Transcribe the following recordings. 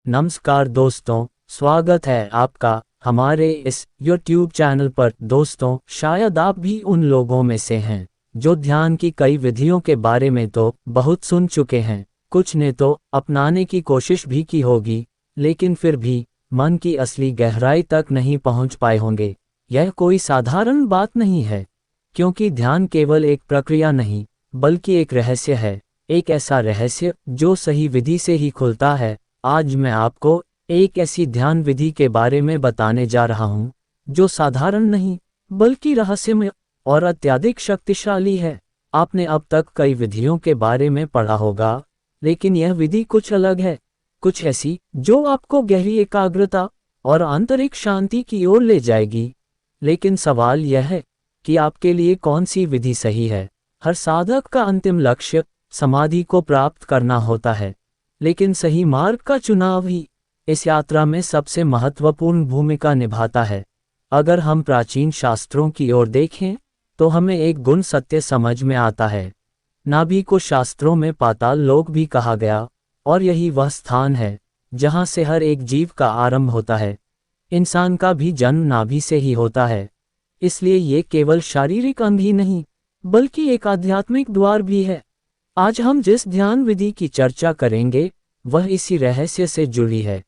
नमस्कार दोस्तों, स्वागत है आपका हमारे इस YouTube चैनल पर। दोस्तों, शायद आप भी उन लोगों में से हैं जो ध्यान की कई विधियों के बारे में तो बहुत सुन चुके हैं, कुछ ने तो अपनाने की कोशिश भी की होगी, लेकिन फिर भी मन की असली गहराई तक नहीं पहुंच पाए होंगे। यह कोई साधारण बात नहीं है, क्योंकि ध्यान केवल एक प्रक्रिया नहीं, बल्कि एक रहस्य है, एक ऐसा रहस्य जो सही विधि से ही खुलता है। आज मैं आपको एक ऐसी ध्यान विधि के बारे में बताने जा रहा हूं, जो साधारण नहीं, बल्कि रहस्यमय और अत्यधिक शक्तिशाली है। आपने अब तक कई विधियों के बारे में पढ़ा होगा, लेकिन यह विधि कुछ अलग है, कुछ ऐसी जो आपको गहरी एकाग्रता और आंतरिक शांति की ओर ले जाएगी। लेकिन सवाल यह है कि आपके लिए कौन सी विधि सही है। हर साधक का अंतिम लक्ष्य समाधि को प्राप्त करना होता है, लेकिन सही मार्ग का चुनाव ही इस यात्रा में सबसे महत्वपूर्ण भूमिका निभाता है। अगर हम प्राचीन शास्त्रों की ओर देखें, तो हमें एक गुण सत्य समझ में आता है। नाभि को शास्त्रों में पाताल लोक भी कहा गया, और यही वह स्थान है जहां से हर एक जीव का आरंभ होता है। इंसान का भी जन्म नाभि से ही होता है, इसलिए ये केवल शारीरिक अंग ही नहीं, बल्कि एक आध्यात्मिक द्वार भी है। आज हम जिस ध्यान विधि की चर्चा करेंगे, वह इसी रहस्य से जुड़ी है।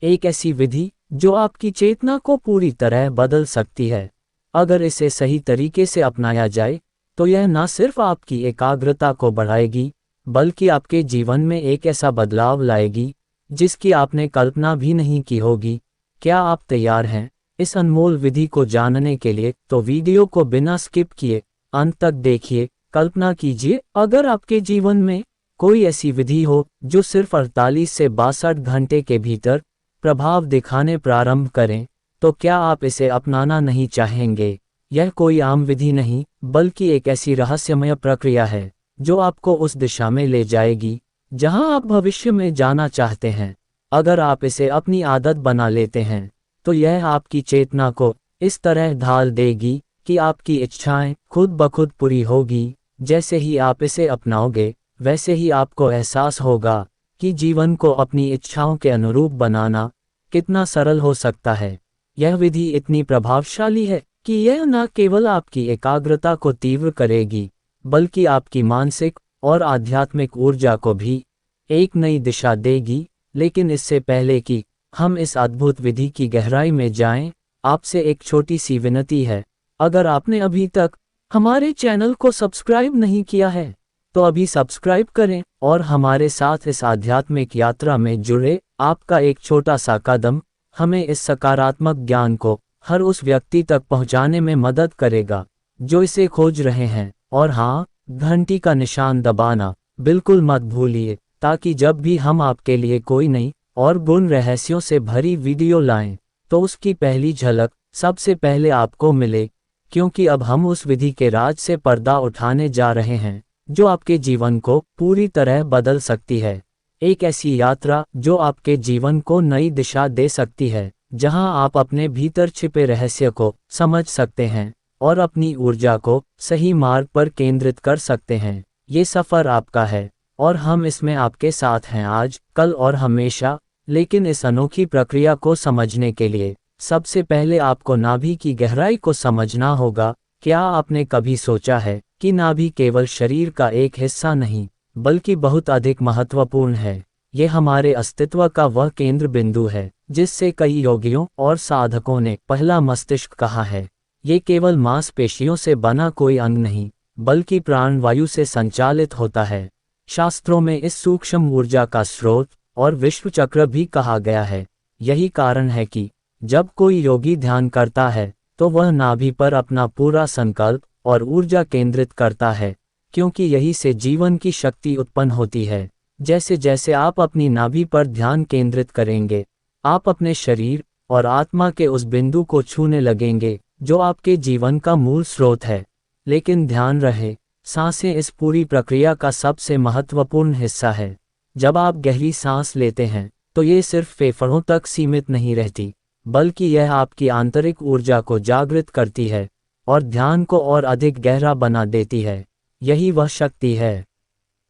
एक ऐसी विधि जो आपकी चेतना को पूरी तरह बदल सकती है। अगर इसे सही तरीके से अपनाया जाए, तो यह न सिर्फ आपकी एकाग्रता को बढ़ाएगी, बल्कि आपके जीवन में एक ऐसा बदलाव लाएगी जिसकी आपने कल्पना भी नहीं की होगी। क्या आप तैयार हैं इस अनमोल विधि को जानने के लिए? तो वीडियो को बिना स्किप किए अंत तक देखिए। कल्पना कीजिए, अगर आपके जीवन में कोई ऐसी विधि हो जो सिर्फ 48 से 62 घंटे के भीतर प्रभाव दिखाने प्रारंभ करें, तो क्या आप इसे अपनाना नहीं चाहेंगे? यह कोई आम विधि नहीं, बल्कि एक ऐसी रहस्यमय प्रक्रिया है जो आपको उस दिशा में ले जाएगी जहां आप भविष्य में जाना चाहते हैं। अगर आप इसे अपनी आदत बना लेते हैं, तो यह आपकी चेतना को इस तरह ढाल देगी कि आपकी इच्छाएं खुद ब खुद पूरी होगी। जैसे ही आप इसे अपनाओगे, वैसे ही आपको एहसास होगा कि जीवन को अपनी इच्छाओं के अनुरूप बनाना कितना सरल हो सकता है। यह विधि इतनी प्रभावशाली है कि यह न केवल आपकी एकाग्रता को तीव्र करेगी, बल्कि आपकी मानसिक और आध्यात्मिक ऊर्जा को भी एक नई दिशा देगी। लेकिन इससे पहले कि हम इस अद्भुत विधि की गहराई में जाएं, आपसे एक छोटी सी विनती है। अगर आपने अभी तक हमारे चैनल को सब्सक्राइब नहीं किया है, तो अभी सब्सक्राइब करें और हमारे साथ इस आध्यात्मिक यात्रा में जुड़े। आपका एक छोटा सा कदम हमें इस सकारात्मक ज्ञान को हर उस व्यक्ति तक पहुंचाने में मदद करेगा जो इसे खोज रहे हैं। और हाँ, घंटी का निशान दबाना बिल्कुल मत भूलिए, ताकि जब भी हम आपके लिए कोई नई और गुण रहस्यों से भरी वीडियो लाएं, तो उसकी पहली झलक सबसे पहले आपको मिले। क्योंकि अब हम उस विधि के राज से पर्दा उठाने जा रहे हैं जो आपके जीवन को पूरी तरह बदल सकती है। एक ऐसी यात्रा जो आपके जीवन को नई दिशा दे सकती है, जहां आप अपने भीतर छिपे रहस्य को समझ सकते हैं और अपनी ऊर्जा को सही मार्ग पर केंद्रित कर सकते हैं। ये सफ़र आपका है और हम इसमें आपके साथ हैं, आज, कल और हमेशा। लेकिन इस अनोखी प्रक्रिया को समझने के लिए सबसे पहले आपको नाभि की गहराई को समझना होगा। क्या आपने कभी सोचा है कि नाभि केवल शरीर का एक हिस्सा नहीं, बल्कि बहुत अधिक महत्वपूर्ण है? ये हमारे अस्तित्व का वह केंद्र बिंदु है जिससे कई योगियों और साधकों ने पहला मस्तिष्क कहा है। ये केवल मांसपेशियों से बना कोई अंग नहीं, बल्कि प्राणवायु से संचालित होता है। शास्त्रों में इस सूक्ष्म ऊर्जा का स्रोत और विश्व चक्र भी कहा गया है। यही कारण है कि जब कोई योगी ध्यान करता है, तो वह नाभि पर अपना पूरा संकल्प और ऊर्जा केंद्रित करता है, क्योंकि यही से जीवन की शक्ति उत्पन्न होती है। जैसे जैसे आप अपनी नाभि पर ध्यान केंद्रित करेंगे, आप अपने शरीर और आत्मा के उस बिंदु को छूने लगेंगे जो आपके जीवन का मूल स्रोत है। लेकिन ध्यान रहे, सांसें इस पूरी प्रक्रिया का सबसे महत्वपूर्ण हिस्सा है। जब आप गहरी सांस लेते हैं, तो ये सिर्फ फेफड़ों तक सीमित नहीं रहती, बल्कि यह आपकी आंतरिक ऊर्जा को जागृत करती है और ध्यान को और अधिक गहरा बना देती है। यही वह शक्ति है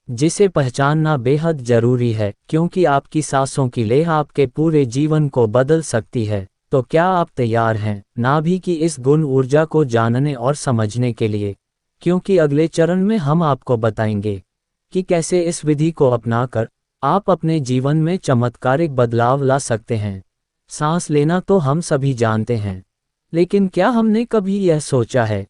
जिसे पहचानना बेहद जरूरी है, क्योंकि आपकी सांसों की लेह आपके पूरे जीवन को बदल सकती है। तो क्या आप तैयार हैं नाभि की इस गुण ऊर्जा को जानने और समझने के लिए? क्योंकि अगले चरण में हम आपको बताएंगे कि कैसे इस विधि को अपनाकर आप अपने जीवन में चमत्कारिक बदलाव ला सकते हैं। सांस लेना तो हम सभी जानते हैं, लेकिन क्या हमने कभी यह सोचा है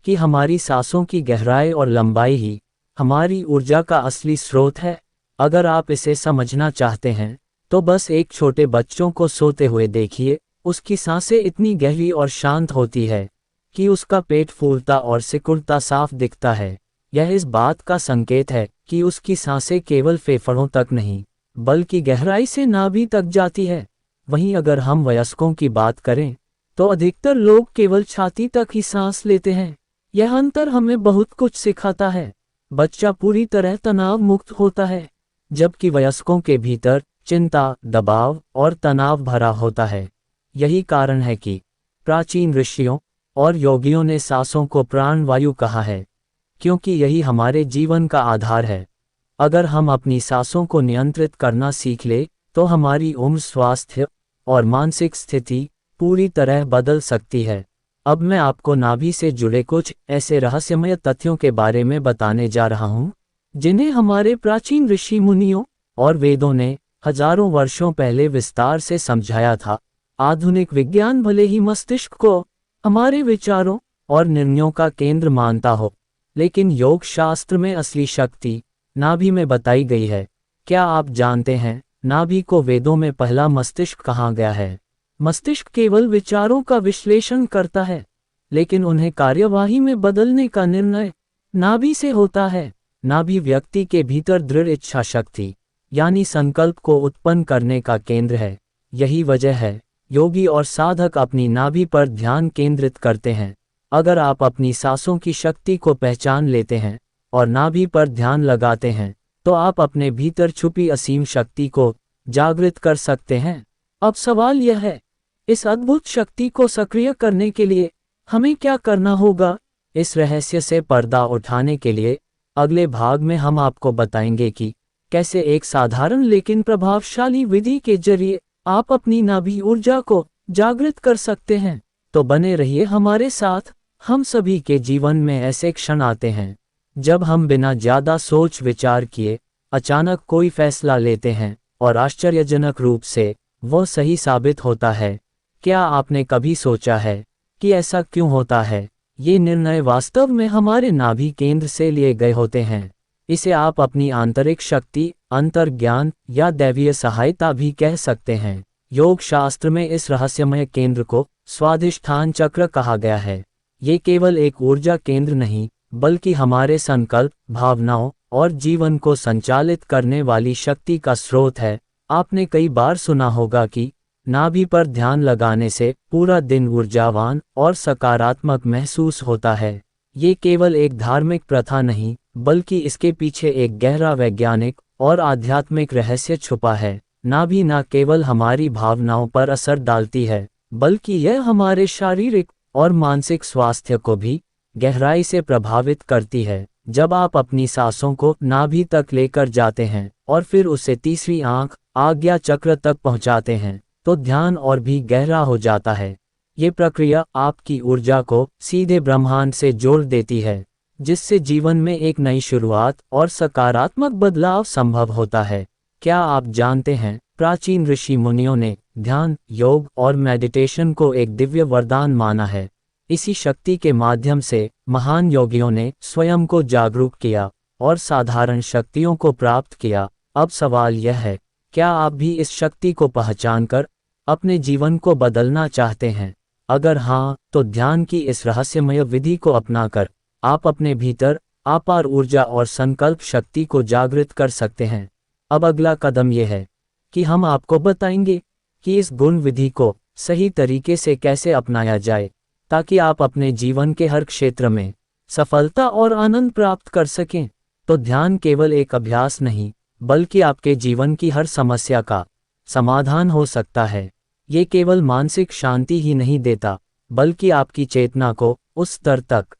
कि हमारी सांसों की गहराई और लंबाई ही हमारी ऊर्जा का असली स्रोत है? अगर आप इसे समझना चाहते हैं तो बस एक छोटे बच्चों को सोते हुए देखिए। उसकी सांसें इतनी गहरी और शांत होती है कि उसका पेट फूलता और सिकुड़ता साफ दिखता है। यह इस बात का संकेत है कि उसकी सांसें केवल फेफड़ों तक नहीं, बल्कि गहराई से नाभि तक जाती है। वहीं अगर हम वयस्कों की बात करें तो अधिकतर लोग केवल छाती तक ही सांस लेते हैं। यह अंतर हमें बहुत कुछ सिखाता है। बच्चा पूरी तरह तनाव मुक्त होता है, जबकि वयस्कों के भीतर चिंता, दबाव और तनाव भरा होता है। यही कारण है कि प्राचीन ऋषियों और योगियों ने सांसों को प्राणवायु कहा है, क्योंकि यही हमारे जीवन का आधार है। अगर हम अपनी सांसों को नियंत्रित करना सीख ले तो हमारी उम्र, स्वास्थ्य और मानसिक स्थिति पूरी तरह बदल सकती है। अब मैं आपको नाभि से जुड़े कुछ ऐसे रहस्यमय तथ्यों के बारे में बताने जा रहा हूं, जिन्हें हमारे प्राचीन ऋषि मुनियों और वेदों ने हजारों वर्षों पहले विस्तार से समझाया था। आधुनिक विज्ञान भले ही मस्तिष्क को हमारे विचारों और निर्णयों का केंद्र मानता हो, लेकिन योग शास्त्र में असली शक्ति नाभि में बताई गई है। क्या आप जानते हैं नाभि को वेदों में पहला मस्तिष्क कहा गया है? मस्तिष्क केवल विचारों का विश्लेषण करता है, लेकिन उन्हें कार्यवाही में बदलने का निर्णय नाभि से होता है। नाभि व्यक्ति के भीतर दृढ़ इच्छा शक्ति यानी संकल्प को उत्पन्न करने का केंद्र है। यही वजह है योगी और साधक अपनी नाभि पर ध्यान केंद्रित करते हैं। अगर आप अपनी सांसों की शक्ति को पहचान लेते हैं और नाभि पर ध्यान लगाते हैं तो आप अपने भीतर छुपी असीम शक्ति को जागृत कर सकते हैं। अब सवाल यह है, इस अद्भुत शक्ति को सक्रिय करने के लिए हमें क्या करना होगा? इस रहस्य से पर्दा उठाने के लिए अगले भाग में हम आपको बताएंगे कि कैसे एक साधारण लेकिन प्रभावशाली विधि के जरिए आप अपनी नाभि ऊर्जा को जागृत कर सकते हैं। तो बने रहिए हमारे साथ। हम सभी के जीवन में ऐसे क्षण आते हैं जब हम बिना ज्यादा सोच विचार किए अचानक कोई फैसला लेते हैं और आश्चर्यजनक रूप से वो सही साबित होता है। क्या आपने कभी सोचा है कि ऐसा क्यों होता है? ये निर्णय वास्तव में हमारे नाभि केंद्र से लिए गए होते हैं। इसे आप अपनी आंतरिक शक्ति, अंतर्ज्ञान या दैवीय सहायता भी कह सकते हैं। योग शास्त्र में इस रहस्यमय केंद्र को स्वाधिष्ठान चक्र कहा गया है। ये केवल एक ऊर्जा केंद्र नहीं, बल्कि हमारे संकल्प, भावनाओं और जीवन को संचालित करने वाली शक्ति का स्रोत है। आपने कई बार सुना होगा कि नाभि पर ध्यान लगाने से पूरा दिन ऊर्जावान और सकारात्मक महसूस होता है। ये केवल एक धार्मिक प्रथा नहीं, बल्कि इसके पीछे एक गहरा वैज्ञानिक और आध्यात्मिक रहस्य छुपा है। नाभि न केवल हमारी भावनाओं पर असर डालती है, बल्कि यह हमारे शारीरिक और मानसिक स्वास्थ्य को भी गहराई से प्रभावित करती है। जब आप अपनी सांसों को नाभि तक लेकर जाते हैं और फिर उसे तीसरी आंख, आज्ञा चक्र तक पहुंचाते हैं, तो ध्यान और भी गहरा हो जाता है। ये प्रक्रिया आपकी ऊर्जा को सीधे ब्रह्मांड से जोड़ देती है, जिससे जीवन में एक नई शुरुआत और सकारात्मक बदलाव संभव होता है। क्या आप जानते हैं, प्राचीन ऋषि मुनियों ने ध्यान, योग और मेडिटेशन को एक दिव्य वरदान माना है। इसी शक्ति के माध्यम से महान योगियों ने स्वयं को जागरूक किया और साधारण शक्तियों को प्राप्त किया। अब सवाल यह है, क्या आप भी इस शक्ति को पहचानकर अपने जीवन को बदलना चाहते हैं? अगर हाँ, तो ध्यान की इस रहस्यमय विधि को अपनाकर आप अपने भीतर अपार ऊर्जा और संकल्प शक्ति को जागृत कर सकते हैं। अब अगला कदम यह है कि हम आपको बताएंगे कि इस गुण विधि को सही तरीके से कैसे अपनाया जाए, ताकि आप अपने जीवन के हर क्षेत्र में सफलता और आनंद प्राप्त कर सकें। तो ध्यान केवल एक अभ्यास नहीं, बल्कि आपके जीवन की हर समस्या का समाधान हो सकता है। ये केवल मानसिक शांति ही नहीं देता, बल्कि आपकी चेतना को उस स्तर तक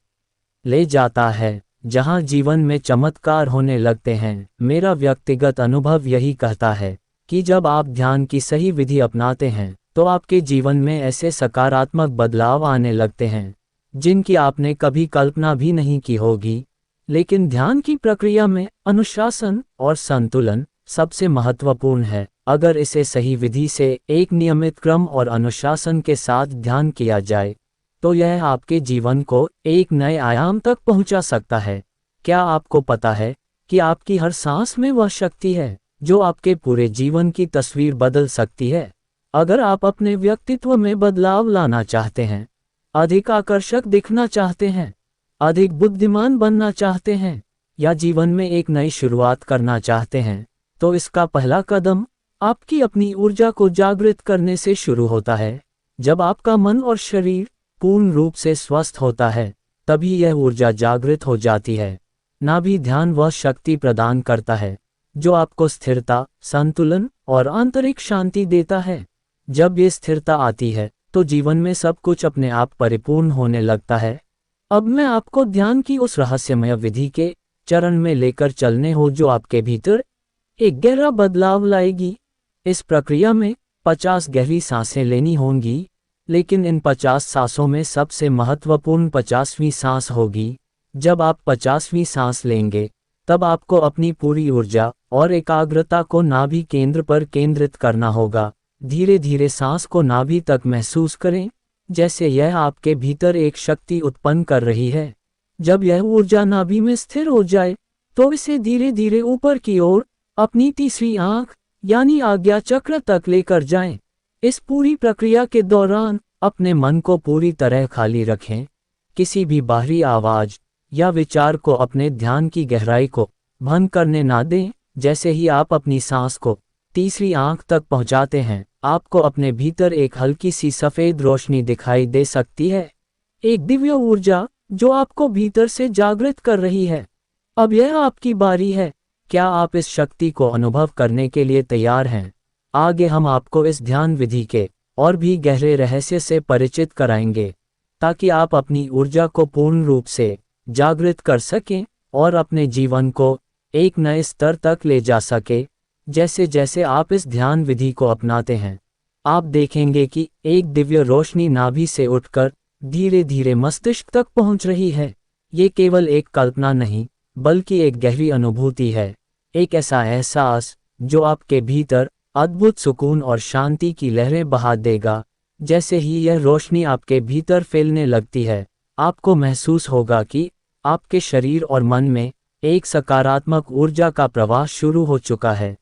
ले जाता है जहां जीवन में चमत्कार होने लगते हैं। मेरा व्यक्तिगत अनुभव यही कहता है कि जब आप ध्यान की सही विधि अपनाते हैं तो आपके जीवन में ऐसे सकारात्मक बदलाव आने लगते हैं जिनकी आपने कभी कल्पना भी नहीं की होगी। लेकिन ध्यान की प्रक्रिया में अनुशासन और संतुलन सबसे महत्वपूर्ण है। अगर इसे सही विधि से एक नियमित क्रम और अनुशासन के साथ ध्यान किया जाए तो यह आपके जीवन को एक नए आयाम तक पहुंचा सकता है। क्या आपको पता है कि आपकी हर सांस में वह शक्ति है जो आपके पूरे जीवन की तस्वीर बदल सकती है? अगर आप अपने व्यक्तित्व में बदलाव लाना चाहते हैं, अधिक आकर्षक दिखना चाहते हैं, अधिक बुद्धिमान बनना चाहते हैं या जीवन में एक नई शुरुआत करना चाहते हैं, तो इसका पहला कदम आपकी अपनी ऊर्जा को जागृत करने से शुरू होता है। जब आपका मन और शरीर पूर्ण रूप से स्वस्थ होता है, तभी यह ऊर्जा जागृत हो जाती है। नाभि ध्यान वह शक्ति प्रदान करता है जो आपको स्थिरता, संतुलन और आंतरिक शांति देता है। जब ये स्थिरता आती है तो जीवन में सब कुछ अपने आप परिपूर्ण होने लगता है। अब मैं आपको ध्यान की उस रहस्यमय विधि के चरण में लेकर चलने हो जो आपके भीतर एक गहरा बदलाव लाएगी। इस प्रक्रिया में 50 गहरी सांसें लेनी होंगी, लेकिन इन 50 सांसों में सबसे महत्वपूर्ण 50वीं सांस होगी। जब आप 50वीं सांस लेंगे तब आपको अपनी पूरी ऊर्जा और एकाग्रता को नाभि केंद्र पर केंद्रित करना होगा। धीरे धीरे सांस को नाभि तक महसूस करें, जैसे यह आपके भीतर एक शक्ति उत्पन्न कर रही है। जब यह ऊर्जा नाभि में स्थिर हो जाए तो इसे धीरे धीरे ऊपर की ओर अपनी तीसरी आंख यानी आज्ञा चक्र तक लेकर जाएं। इस पूरी प्रक्रिया के दौरान अपने मन को पूरी तरह खाली रखें। किसी भी बाहरी आवाज या विचार को अपने ध्यान की गहराई को भंग करने ना दें। जैसे ही आप अपनी सांस को तीसरी आंख तक पहुंचाते हैं, आपको अपने भीतर एक हल्की सी सफेद रोशनी दिखाई दे सकती है, एक दिव्य ऊर्जा जो आपको भीतर से जागृत कर रही है। अब यह आपकी बारी है। क्या आप इस शक्ति को अनुभव करने के लिए तैयार हैं? आगे हम आपको इस ध्यान विधि के और भी गहरे रहस्य से परिचित कराएंगे, ताकि आप अपनी ऊर्जा को पूर्ण रूप से जागृत कर सकें और अपने जीवन को एक नए स्तर तक ले जा सके। जैसे जैसे आप इस ध्यान विधि को अपनाते हैं, आप देखेंगे कि एक दिव्य रोशनी नाभि से उठकर धीरे धीरे मस्तिष्क तक पहुंच रही है। ये केवल एक कल्पना नहीं, बल्कि एक गहरी अनुभूति है, एक ऐसा एहसास जो आपके भीतर अद्भुत सुकून और शांति की लहरें बहा देगा। जैसे ही यह रोशनी आपके भीतर फैलने लगती है, आपको महसूस होगा कि आपके शरीर और मन में एक सकारात्मक ऊर्जा का प्रवाह शुरू हो चुका है।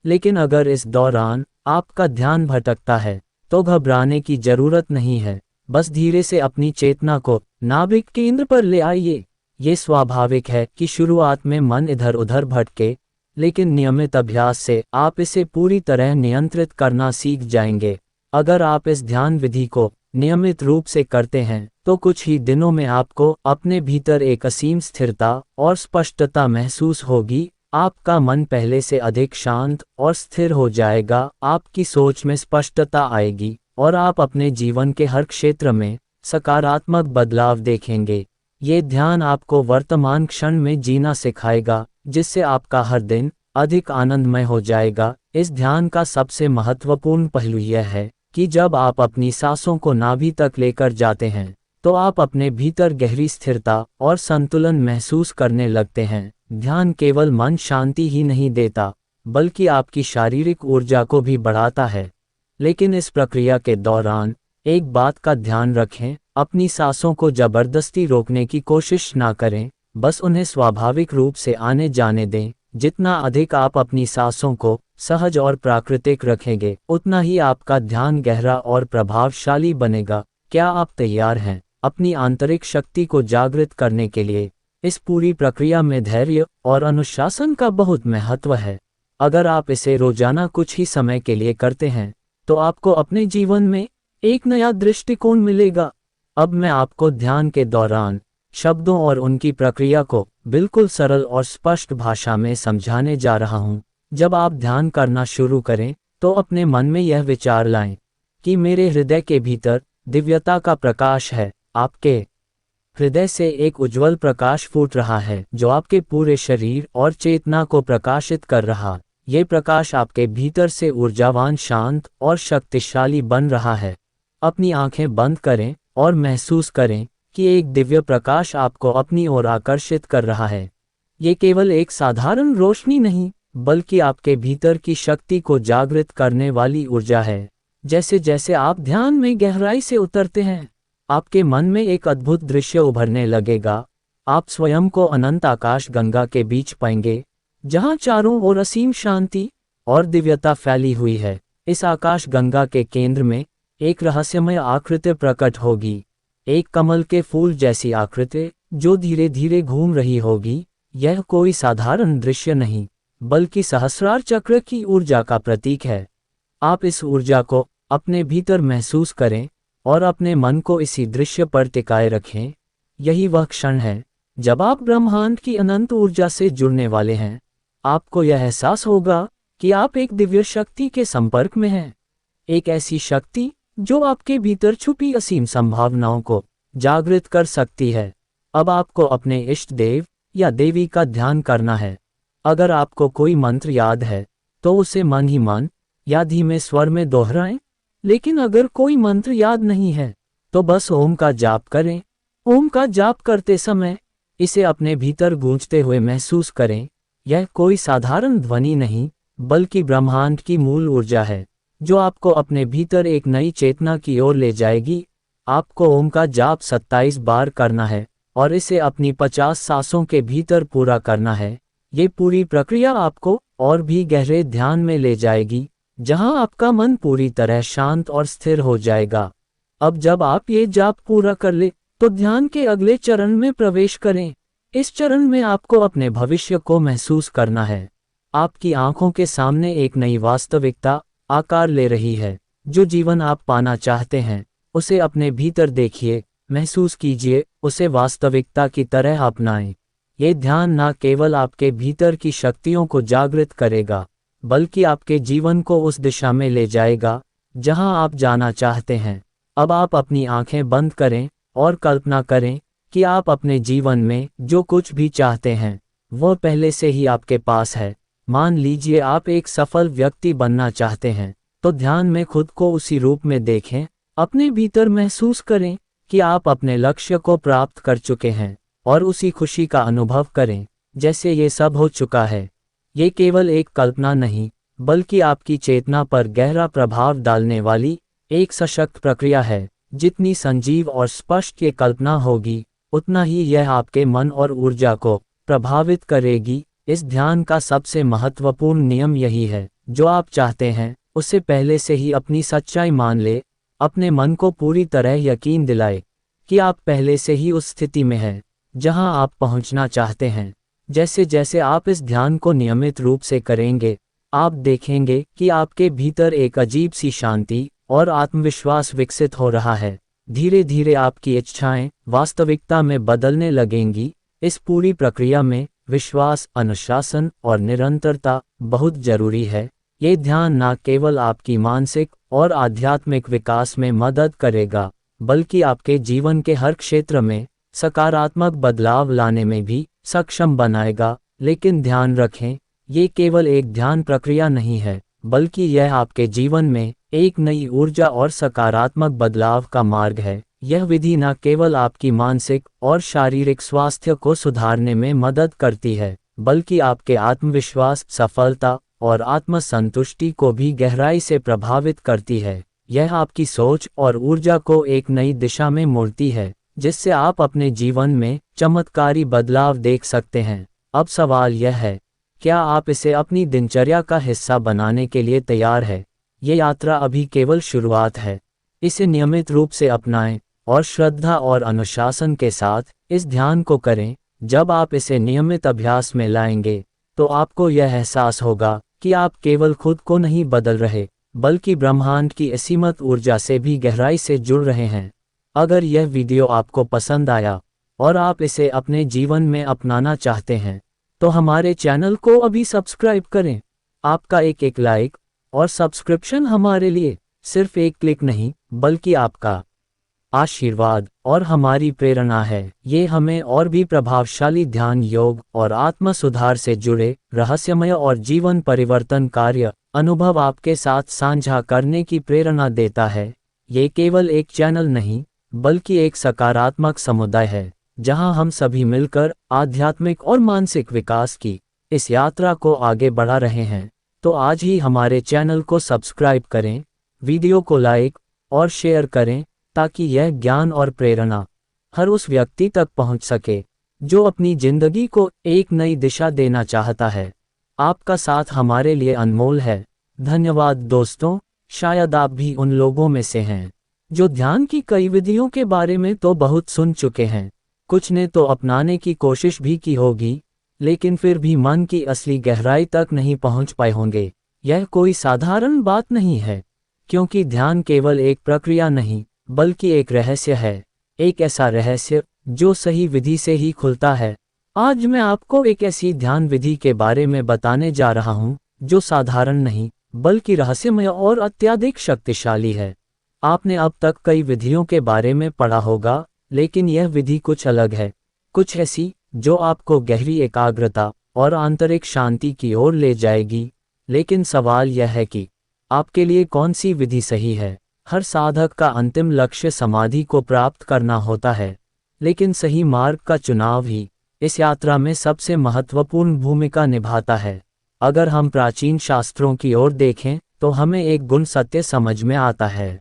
लेकिन अगर इस दौरान आपका ध्यान भटकता है तो घबराने की जरूरत नहीं है। बस धीरे से अपनी चेतना को नाभिक केंद्र पर ले आइए। ये स्वाभाविक है कि शुरुआत में मन इधर उधर भटके, लेकिन नियमित अभ्यास से आप इसे पूरी तरह नियंत्रित करना सीख जाएंगे। अगर आप इस ध्यान विधि को नियमित रूप से करते हैं तो कुछ ही दिनों में आपको अपने भीतर एक असीम स्थिरता और स्पष्टता महसूस होगी। आपका मन पहले से अधिक शांत और स्थिर हो जाएगा, आपकी सोच में स्पष्टता आएगी और आप अपने जीवन के हर क्षेत्र में सकारात्मक बदलाव देखेंगे। ये ध्यान आपको वर्तमान क्षण में जीना सिखाएगा, जिससे आपका हर दिन अधिक आनंदमय हो जाएगा। इस ध्यान का सबसे महत्वपूर्ण पहलू यह है कि जब आप अपनी सांसों को नाभि तक लेकर जाते हैं तो आप अपने भीतर गहरी स्थिरता और संतुलन महसूस करने लगते हैं। ध्यान केवल मन शांति ही नहीं देता, बल्कि आपकी शारीरिक ऊर्जा को भी बढ़ाता है। लेकिन इस प्रक्रिया के दौरान एक बात का ध्यान रखें, अपनी सांसों को जबरदस्ती रोकने की कोशिश ना करें, बस उन्हें स्वाभाविक रूप से आने जाने दें। जितना अधिक आप अपनी सांसों को सहज और प्राकृतिक रखेंगे, उतना ही आपका ध्यान गहरा और प्रभावशाली बनेगा। क्या आप तैयार हैं अपनी आंतरिक शक्ति को जागृत करने के लिए? इस पूरी प्रक्रिया में धैर्य और अनुशासन का बहुत महत्व है। अगर आप इसे रोजाना कुछ ही समय के लिए करते हैं तो आपको अपने जीवन में एक नया दृष्टिकोण मिलेगा। अब मैं आपको ध्यान के दौरान शब्दों और उनकी प्रक्रिया को बिल्कुल सरल और स्पष्ट भाषा में समझाने जा रहा हूं। जब आप ध्यान करना शुरू करें तो अपने मन में यह विचार लाएं कि मेरे हृदय के भीतर दिव्यता का प्रकाश है। आपके हृदय से एक उज्जवल प्रकाश फूट रहा है जो आपके पूरे शरीर और चेतना को प्रकाशित कर रहा। ये प्रकाश आपके भीतर से ऊर्जावान, शांत और शक्तिशाली बन रहा है। अपनी आंखें बंद करें और महसूस करें कि एक दिव्य प्रकाश आपको अपनी ओर आकर्षित कर रहा है। ये केवल एक साधारण रोशनी नहीं, बल्कि आपके भीतर की शक्ति को जागृत करने वाली ऊर्जा है। जैसे जैसे आप ध्यान में गहराई से उतरते हैं, आपके मन में एक अद्भुत दृश्य उभरने लगेगा। आप स्वयं को अनंत आकाश गंगा के बीच पाएंगे, जहां चारों ओर असीम शांति और दिव्यता फैली हुई है। इस आकाश गंगा के केंद्र में एक रहस्यमय आकृति प्रकट होगी, एक कमल के फूल जैसी आकृति जो धीरे धीरे घूम रही होगी। यह कोई साधारण दृश्य नहीं, बल्कि सहस्रार चक्र की ऊर्जा का प्रतीक है। आप इस ऊर्जा को अपने भीतर महसूस करें और अपने मन को इसी दृश्य पर टिकाए रखें। यही वह क्षण है जब आप ब्रह्मांड की अनंत ऊर्जा से जुड़ने वाले हैं। आपको यह एहसास होगा कि आप एक दिव्य शक्ति के संपर्क में हैं, एक ऐसी शक्ति जो आपके भीतर छुपी असीम संभावनाओं को जागृत कर सकती है। अब आपको अपने इष्ट देव या देवी का ध्यान करना है। अगर आपको कोई मंत्र याद है तो उसे मन ही मन या धीमे स्वर में दोहराएं, लेकिन अगर कोई मंत्र याद नहीं है तो बस ओम का जाप करें। ओम का जाप करते समय इसे अपने भीतर गूंजते हुए महसूस करें। यह कोई साधारण ध्वनि नहीं, बल्कि ब्रह्मांड की मूल ऊर्जा है जो आपको अपने भीतर एक नई चेतना की ओर ले जाएगी। आपको ओम का जाप 27 बार करना है और इसे अपनी 50 सांसों के भीतर पूरा करना है। ये पूरी प्रक्रिया आपको और भी गहरे ध्यान में ले जाएगी, जहां आपका मन पूरी तरह शांत और स्थिर हो जाएगा। अब जब आप ये जाप पूरा कर ले तो ध्यान के अगले चरण में प्रवेश करें। इस चरण में आपको अपने भविष्य को महसूस करना है। आपकी आंखों के सामने एक नई वास्तविकता आकार ले रही है। जो जीवन आप पाना चाहते हैं उसे अपने भीतर देखिए, महसूस कीजिए, उसे वास्तविकता की तरह अपनाएं। ये ध्यान न केवल आपके भीतर की शक्तियों को जागृत करेगा, बल्कि आपके जीवन को उस दिशा में ले जाएगा जहां आप जाना चाहते हैं। अब आप अपनी आंखें बंद करें और कल्पना करें कि आप अपने जीवन में जो कुछ भी चाहते हैं वह पहले से ही आपके पास है। मान लीजिए आप एक सफल व्यक्ति बनना चाहते हैं, तो ध्यान में खुद को उसी रूप में देखें। अपने भीतर महसूस करें कि आप अपने लक्ष्य को प्राप्त कर चुके हैं और उसी खुशी का अनुभव करें जैसे ये सब हो चुका है। ये केवल एक कल्पना नहीं, बल्कि आपकी चेतना पर गहरा प्रभाव डालने वाली एक सशक्त प्रक्रिया है। जितनी संजीव और स्पष्ट ये कल्पना होगी, उतना ही यह आपके मन और ऊर्जा को प्रभावित करेगी। इस ध्यान का सबसे महत्वपूर्ण नियम यही है, जो आप चाहते हैं उसे पहले से ही अपनी सच्चाई मान ले। अपने मन को पूरी तरह यकीन दिलाए कि आप पहले से ही उस स्थिति में हैं जहां आप पहुंचना चाहते हैं। जैसे जैसे आप इस ध्यान को नियमित रूप से करेंगे, आप देखेंगे कि आपके भीतर एक अजीब सी शांति और आत्मविश्वास विकसित हो रहा है। धीरे धीरे आपकी इच्छाएं वास्तविकता में बदलने लगेंगी। इस पूरी प्रक्रिया में विश्वास, अनुशासन और निरंतरता बहुत जरूरी है। ये ध्यान न केवल आपकी मानसिक और आध्यात्मिक विकास में मदद करेगा, बल्कि आपके जीवन के हर क्षेत्र में सकारात्मक बदलाव लाने में भी सक्षम बनाएगा। लेकिन ध्यान रखें, ये केवल एक ध्यान प्रक्रिया नहीं है, बल्कि यह आपके जीवन में एक नई ऊर्जा और सकारात्मक बदलाव का मार्ग है। यह विधि न केवल आपकी मानसिक और शारीरिक स्वास्थ्य को सुधारने में मदद करती है, बल्कि आपके आत्मविश्वास, सफलता और आत्मसंतुष्टि को भी गहराई से प्रभावित करती है। यह आपकी सोच और ऊर्जा को एक नई दिशा में मोड़ती है, जिससे आप अपने जीवन में चमत्कारी बदलाव देख सकते हैं। अब सवाल यह है, क्या आप इसे अपनी दिनचर्या का हिस्सा बनाने के लिए तैयार हैं? ये यात्रा अभी केवल शुरुआत है। इसे नियमित रूप से अपनाएं और श्रद्धा और अनुशासन के साथ इस ध्यान को करें। जब आप इसे नियमित अभ्यास में लाएंगे, तो आपको यह एहसास होगा कि आप केवल खुद को नहीं बदल रहे, बल्कि ब्रह्मांड की असीमत ऊर्जा से भी गहराई से जुड़ रहे हैं। अगर यह वीडियो आपको पसंद आया और आप इसे अपने जीवन में अपनाना चाहते हैं, तो हमारे चैनल को अभी सब्सक्राइब करें। आपका एक लाइक और सब्सक्रिप्शन हमारे लिए सिर्फ एक क्लिक नहीं, बल्कि आपका आशीर्वाद और हमारी प्रेरणा है। ये हमें और भी प्रभावशाली ध्यान, योग और आत्म सुधार से जुड़े रहस्यमय और जीवन परिवर्तन कार्य अनुभव आपके साथ साझा करने की प्रेरणा देता है। ये केवल एक चैनल नहीं, बल्कि एक सकारात्मक समुदाय है, जहां हम सभी मिलकर आध्यात्मिक और मानसिक विकास की इस यात्रा को आगे बढ़ा रहे हैं। तो आज ही हमारे चैनल को सब्सक्राइब करें, वीडियो को लाइक और शेयर करें, ताकि यह ज्ञान और प्रेरणा हर उस व्यक्ति तक पहुंच सके जो अपनी जिंदगी को एक नई दिशा देना चाहता है। आपका साथ हमारे लिए अनमोल है। धन्यवाद दोस्तों। शायद आप भी उन लोगों में से हैं जो ध्यान की कई विधियों के बारे में तो बहुत सुन चुके हैं। कुछ ने तो अपनाने की कोशिश भी की होगी, लेकिन फिर भी मन की असली गहराई तक नहीं पहुंच पाए होंगे। यह कोई साधारण बात नहीं है, क्योंकि ध्यान केवल एक प्रक्रिया नहीं, बल्कि एक रहस्य है। एक ऐसा रहस्य जो सही विधि से ही खुलता है। आज मैं आपको एक ऐसी ध्यान विधि के बारे में बताने जा रहा हूं जो साधारण नहीं, बल्कि रहस्यमय और अत्यधिक शक्तिशाली है। आपने अब तक कई विधियों के बारे में पढ़ा होगा, लेकिन यह विधि कुछ अलग है, कुछ ऐसी जो आपको गहरी एकाग्रता और आंतरिक शांति की ओर ले जाएगी। लेकिन सवाल यह है कि आपके लिए कौन सी विधि सही है। हर साधक का अंतिम लक्ष्य समाधि को प्राप्त करना होता है, लेकिन सही मार्ग का चुनाव ही इस यात्रा में सबसे महत्वपूर्ण भूमिका निभाता है। अगर हम प्राचीन शास्त्रों की ओर देखें तो हमें एक गुण सत्य समझ में आता है